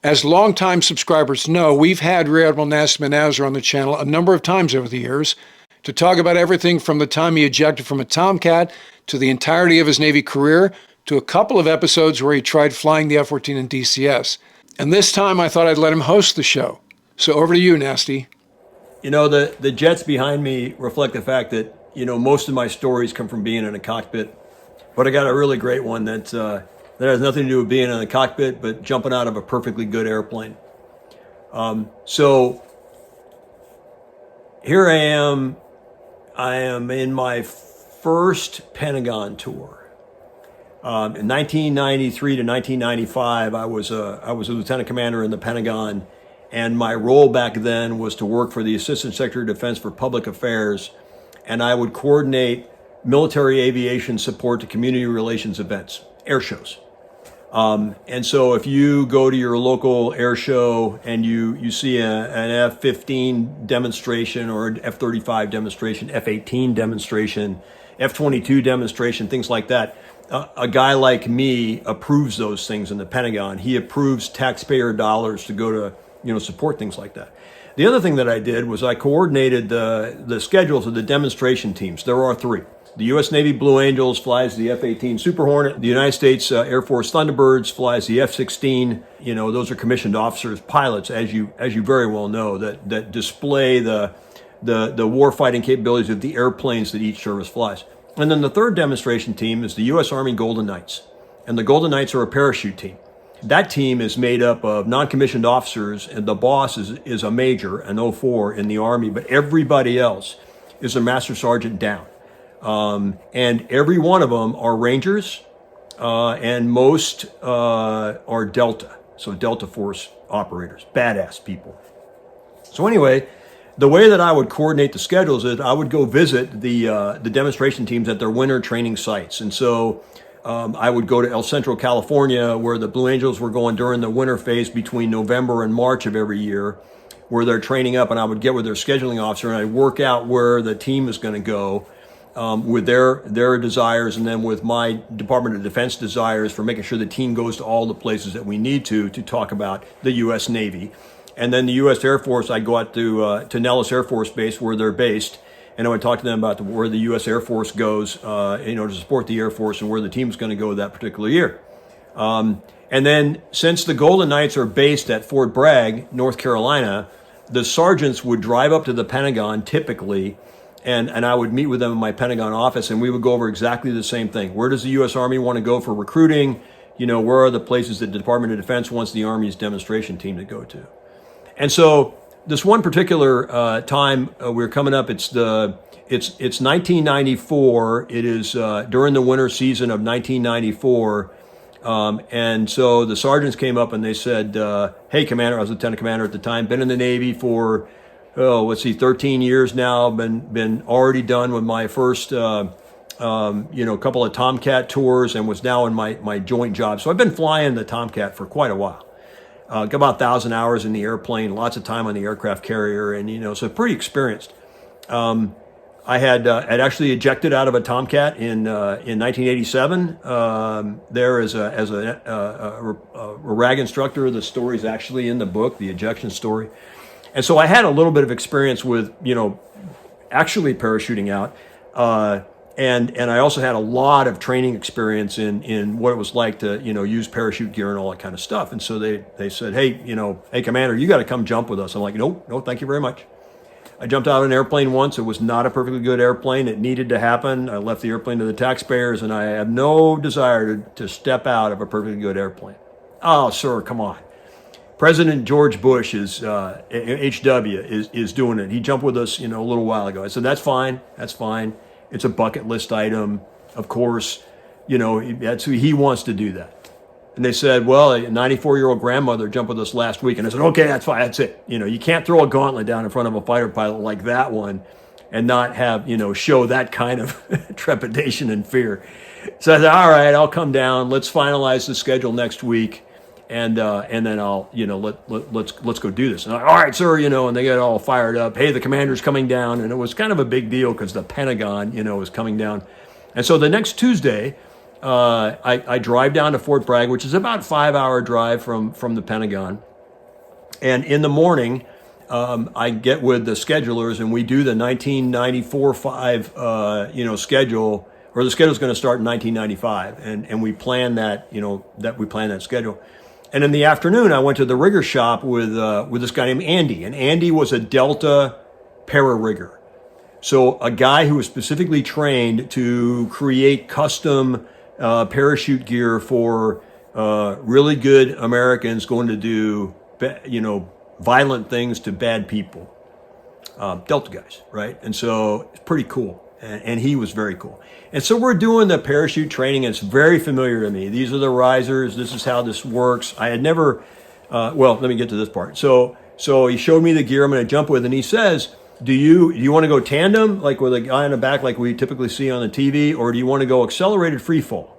As longtime subscribers know, we've had Rear Admiral Manazir on the channel a number of times over the years to talk about everything from the time he ejected from a Tomcat to the entirety of his Navy career to a couple of episodes where he tried flying the F-14 in DCS. And this time I thought I'd let him host the show. So over to you, Nasty. You know, the jets behind me reflect the fact that, most of my stories come from being in a cockpit. But I got a really great one that has nothing to do with being in the cockpit, but jumping out of a perfectly good airplane. So here I am. I am in my first Pentagon tour. In 1993 to 1995, I was a lieutenant commander in the Pentagon, and my role back then was to work for the Assistant Secretary of Defense for Public Affairs, and I would coordinate military aviation support to community relations events, air shows. And so if you go to your local air show and you see an F-15 demonstration or an F-35 demonstration, F-18 demonstration, F-22 demonstration, things like that, a guy like me approves those things in the Pentagon. He approves taxpayer dollars to go to, support things like that. The other thing that I did was I coordinated the schedules of the demonstration teams. There are three. The U.S. Navy Blue Angels flies the F-18 Super Hornet. The United States Air Force Thunderbirds flies the F-16. Those are commissioned officers, pilots, as you very well know, that display the warfighting capabilities of the airplanes that each service flies. And then the third demonstration team is the U.S. Army Golden Knights. And the Golden Knights are a parachute team. That team is made up of non-commissioned officers, and the boss is a major, an 04 in the Army, but everybody else is a master sergeant down. And every one of them are Rangers, and most are Delta, so Delta Force operators, badass people. So anyway, the way that I would coordinate the schedules is I would go visit the demonstration teams at their winter training sites. And so I would go to El Centro, California, where the Blue Angels were going during the winter phase between November and March of every year, where they're training up, and I would get with their scheduling officer and I'd work out where the team is going to go. With their desires, and then with my Department of Defense desires for making sure the team goes to all the places that we need to talk about the U.S. Navy. And then the U.S. Air Force, I'd go out to Nellis Air Force Base where they're based, and I would talk to them about where the U.S. Air Force goes, to support the Air Force and where the team's going to go that particular year. And then since the Golden Knights are based at Fort Bragg, North Carolina, the sergeants would drive up to the Pentagon typically, and I would meet with them in my Pentagon office, and we would go over exactly the same thing. Where does the U.S. Army want to go for recruiting? Where are the places that the Department of Defense wants the Army's demonstration team to go to? And so this one particular time we're coming up, it's 1994. It is during the winter season of 1994. And so the sergeants came up and they said, hey, Commander, I was Lieutenant Commander at the time, been in the Navy for 13 years now, been already done with my first, couple of Tomcat tours, and was now in my joint job. So I've been flying the Tomcat for quite a while. Got about 1,000 hours in the airplane, lots of time on the aircraft carrier, and, so pretty experienced. I had actually ejected out of a Tomcat in 1987. There as a RAG instructor. The story's actually in the book, the ejection story. And so I had a little bit of experience with, actually parachuting out. And I also had a lot of training experience in what it was like to, use parachute gear and all that kind of stuff. And so they said, hey, hey, Commander, you got to come jump with us. I'm like, no, thank you very much. I jumped out of an airplane once. It was not a perfectly good airplane. It needed to happen. I left the airplane to the taxpayers, and I have no desire to step out of a perfectly good airplane. Oh, sir, come on. President George Bush is HW is doing it. He jumped with us, a little while ago. I said, that's fine. It's a bucket list item, of course. That's who he wants to do that. And they said, well, a 94-year-old grandmother jumped with us last week. And I said, okay, that's fine. That's it. You can't throw a gauntlet down in front of a fighter pilot like that one and not have, show that kind of trepidation and fear. So I said, all right, I'll come down. Let's finalize the schedule next week. And then I'll, let's go do this. And all right, sir, and they get all fired up. Hey, the commander's coming down. And it was kind of a big deal because the Pentagon, was coming down. And so the next Tuesday, I drive down to Fort Bragg, which is about a 5-hour drive from the Pentagon. And in the morning, I get with the schedulers and we do the 1994-5, schedule, or the schedule is going to start in 1995. And we plan that, we plan that schedule. And in the afternoon, I went to the rigger shop with this guy named Andy. And Andy was a Delta para-rigger. So a guy who was specifically trained to create custom parachute gear for really good Americans going to do, violent things to bad people. Delta guys, right? And so it's pretty cool. And he was very cool. And so we're doing the parachute training. It's very familiar to me. These are the risers. This is how this works. I had never, let me get to this part. So he showed me the gear I'm going to jump with, and he says, do you want to go tandem, like with a guy in the back like we typically see on the TV, or do you want to go accelerated freefall,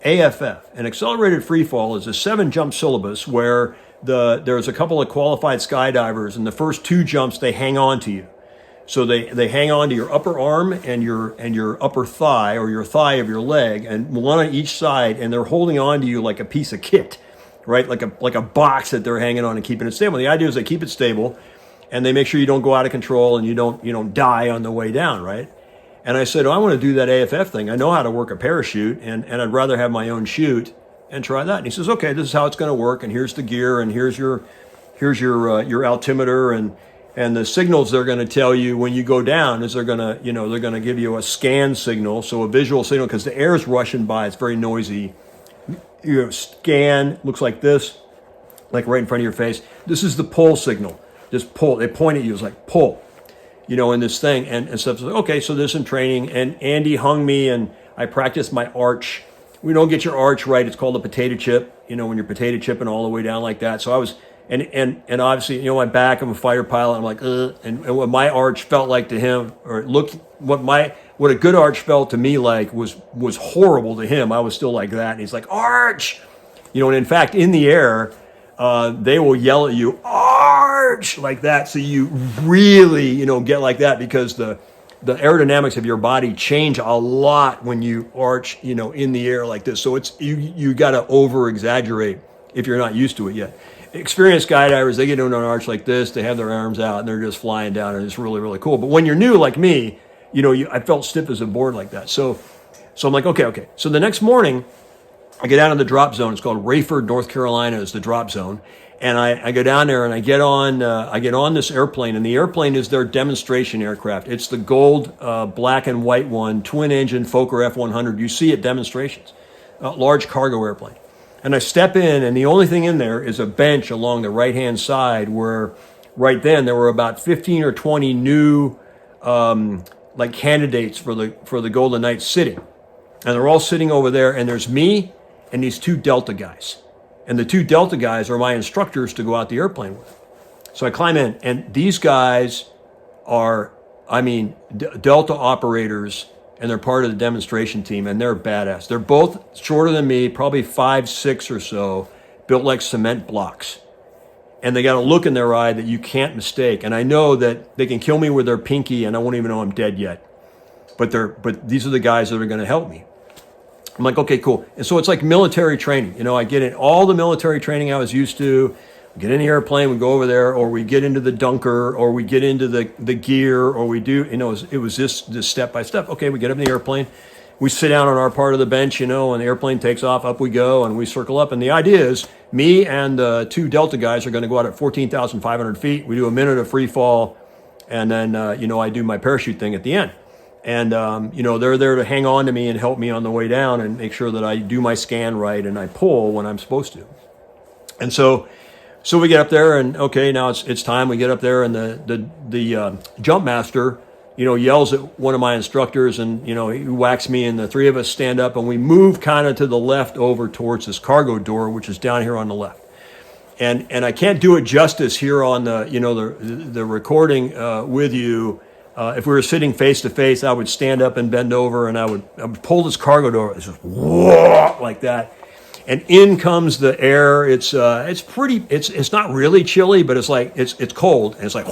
AFF? And accelerated freefall is a 7-jump syllabus where there's a couple of qualified skydivers, and the first 2 jumps, they hang on to you. So they hang on to your upper arm and your upper thigh, or your thigh of your leg, and one on each side, and they're holding on to you like a piece of kit, right? Like a box that they're hanging on and keeping it stable. The idea is they keep it stable, and they make sure you don't go out of control and you don't die on the way down, right? And I said, I want to do that AFF thing. I know how to work a parachute, and I'd rather have my own chute and try that. And he says, okay, this is how it's going to work, and here's the gear, and here's your altimeter, and the signals they're going to tell you when you go down is they're going to give you a scan signal, so a visual signal, because the air's rushing by. It's very noisy. Scan looks like this, like right in front of your face. This is the pull signal. Just pull. They point at you. It's like pull, in this thing and stuff. So, okay, so there's some training, and Andy hung me, and I practiced my arch. We don't get your arch right. It's called a potato chip. When you're potato chipping all the way down like that. So I was. And obviously, my back, I'm a fighter pilot. I'm like, and what my arch felt like to him, or it looked, what a good arch felt to me like was horrible to him. I was still like that. And he's like, arch, and in fact, in the air, they will yell at you, arch, like that. So you really, get like that, because the aerodynamics of your body change a lot when you arch, in the air like this. So it's, you got to over exaggerate if you're not used to it yet. Experienced skydivers, they get into an arch like this, they have their arms out, and they're just flying down, and it's really, really cool. But when you're new like me, I felt stiff as a board like that. So I'm like, okay. So the next morning, I get down to the drop zone. It's called Rayford, North Carolina is the drop zone. And I go down there, and I get on this airplane, and the airplane is their demonstration aircraft. It's the gold, black and white one, twin engine Fokker F-100. You see at demonstrations, large cargo airplane. And I step in, and the only thing in there is a bench along the right-hand side where right then there were about 15 or 20 new candidates for the Golden Knights sitting. And they're all sitting over there, and there's me and these 2 Delta guys. And the 2 Delta guys are my instructors to go out the airplane with. So I climb in, and these guys are, Delta operators, and they're part of the demonstration team, and they're badass. They're both shorter than me, probably 5'6" or so, built like cement blocks. And they got a look in their eye that you can't mistake. And I know that they can kill me with their pinky, and I won't even know I'm dead yet. But these are the guys that are going to help me. I'm like, okay, cool. And so it's like military training. I get in all the military training I was used to. We get in the airplane, we go over there, or we get into the dunker, or we get into the gear, or we do, it was this step by step. Okay, we get up in the airplane, we sit down on our part of the bench, and the airplane takes off, up we go, and we circle up. And the idea is me and the 2 Delta guys are going to go out at 14,500 feet. We do a minute of free fall, and then, I do my parachute thing at the end. And, they're there to hang on to me and help me on the way down and make sure that I do my scan right and I pull when I'm supposed to. And so we get up there, and okay, now it's time. We get up there, and the jump master, yells at one of my instructors, and he whacks me, and the 3 of us stand up, and we move kind of to the left over towards this cargo door, which is down here on the left. And I can't do it justice here on the recording with you. If we were sitting face to face, I would stand up and bend over, and I would pull this cargo door. It's just whoa, like that. And in comes the air. It's not really chilly, but it's like it's cold, and it's like,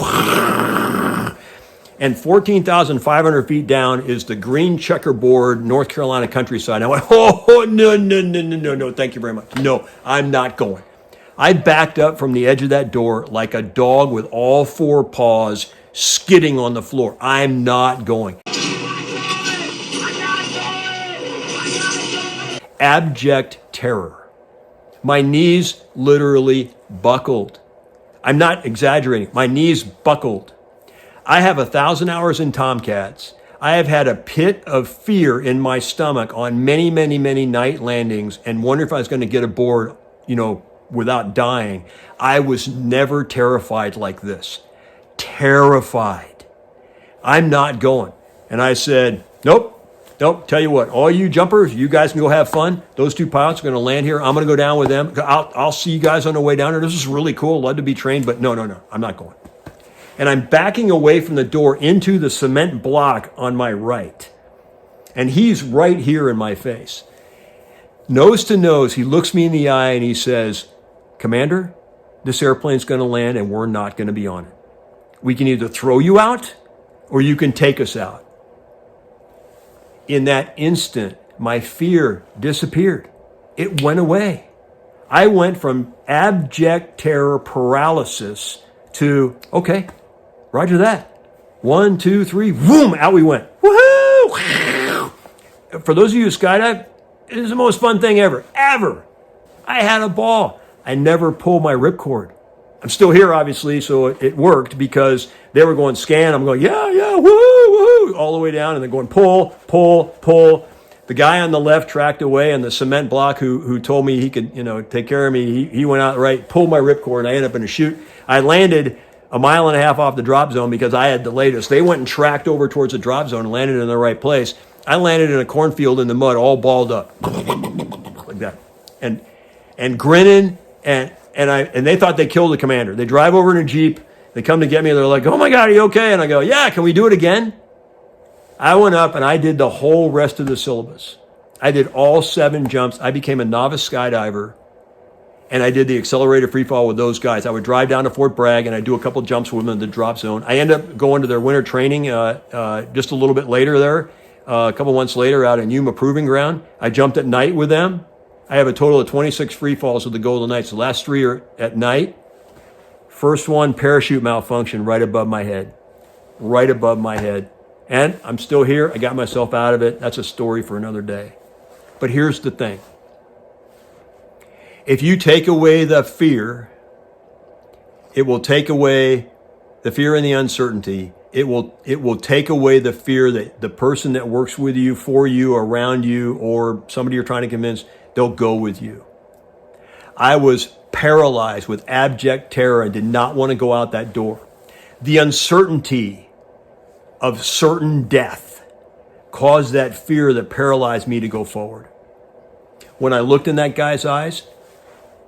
and 14,500 feet down is the green checkerboard North Carolina countryside. And I went, oh no, thank you very much. No, I'm not going. I backed up from the edge of that door like a dog with all four paws skidding on the floor. I'm not going. Abject terror. My knees literally buckled. I'm not exaggerating. My knees buckled. I have 1,000 hours in Tomcats. I have had a pit of fear in my stomach on many, many, many night landings and wonder if I was going to get aboard, without dying. I was never terrified like this. Terrified. I'm not going. And I said, nope. Tell you what, all you jumpers, you guys can go have fun. Those two pilots are going to land here. I'm going to go down with them. I'll see you guys on the way down here. This is really cool. Love to be trained, but no, I'm not going. And I'm backing away from the door into the cement block on my right. And he's right here in my face. Nose to nose, he looks me in the eye and he says, Commander, this airplane's going to land and we're not going to be on it. We can either throw you out or you can take us out. In that instant, my fear disappeared. It went away. I went from abject terror paralysis to, okay, roger that. 1, 2, 3, boom, out we went. Woohoo! For those of you who skydive, it is the most fun thing ever. I had a ball. I never pulled my ripcord. I'm still here, obviously, so it worked because they were going scan. I'm going, yeah, woohoo, all the way down, and then going pull. The guy on the left tracked away on the cement block who told me he could, take care of me. He went out right, pulled my ripcord, and I ended up in a chute. I landed 1.5 miles off the drop zone because I had the latest. They went and tracked over towards the drop zone and landed in the right place. I landed in a cornfield in the mud, all balled up, like that, and grinning, and they thought they killed the commander. They drive over in a Jeep. They come to get me. They're like, "Oh my God, are you okay?" And I go, "Yeah. Can we do it again?" I went up and I did the whole rest of the syllabus. I did all 7 jumps. I became a novice skydiver, and I did the accelerated free fall with those guys. I would drive down to Fort Bragg and I'd do a couple jumps with them in the drop zone. I ended up going to their winter training just a little bit later there. A couple months later out in Yuma Proving Ground. I jumped at night with them. I have a total of 26 free falls with the Golden Knights. The last 3 are at night. First one, parachute malfunction right above my head. And I'm still here. I got myself out of it. That's a story for another day. But here's the thing. If you take away the fear, it will take away the fear and the uncertainty. It will take away the fear that the person that works with you, for you, around you, or somebody you're trying to convince, they'll go with you. I was paralyzed with abject terror and did not want to go out that door. The uncertainty of certain death caused that fear that paralyzed me to go forward. When I looked in that guy's eyes,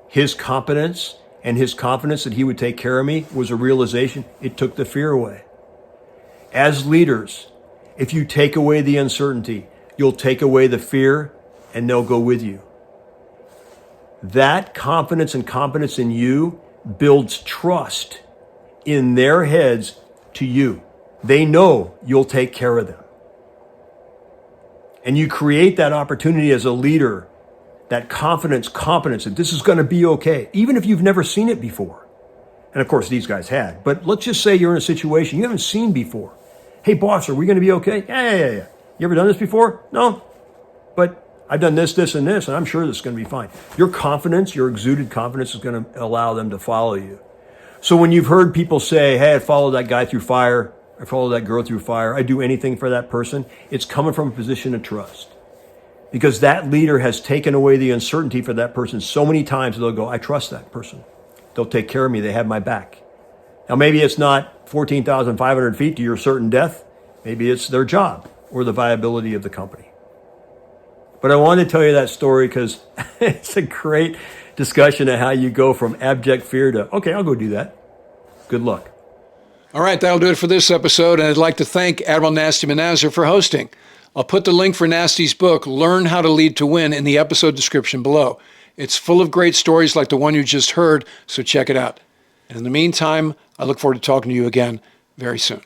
his competence and his confidence that he would take care of me was a realization. It took the fear away. As leaders, if you take away the uncertainty, you'll take away the fear and they'll go with you. That confidence and competence in you builds trust in their heads to you. They know you'll take care of them. And you create that opportunity as a leader, that confidence that this is going to be okay, even if you've never seen it before. And of course, these guys had. But let's just say you're in a situation you haven't seen before. Hey, boss, are we going to be okay? Yeah. You ever done this before? No. But I've done this, and this, and I'm sure this is going to be fine. Your confidence, your exuded confidence is going to allow them to follow you. So when you've heard people say, hey, I followed that guy through fire, I followed that girl through fire, I do anything for that person, it's coming from a position of trust. Because that leader has taken away the uncertainty for that person so many times, they'll go, I trust that person. They'll take care of me. They have my back. Now, maybe it's not 14,500 feet to your certain death. Maybe it's their job or the viability of the company. But I wanted to tell you that story because it's a great discussion of how you go from abject fear to, okay, I'll go do that. Good luck. All right, that'll do it for this episode. And I'd like to thank Admiral Nasty Manazir for hosting. I'll put the link for Nasty's book, Learn How to Lead to Win, in the episode description below. It's full of great stories like the one you just heard, so check it out. And in the meantime, I look forward to talking to you again very soon.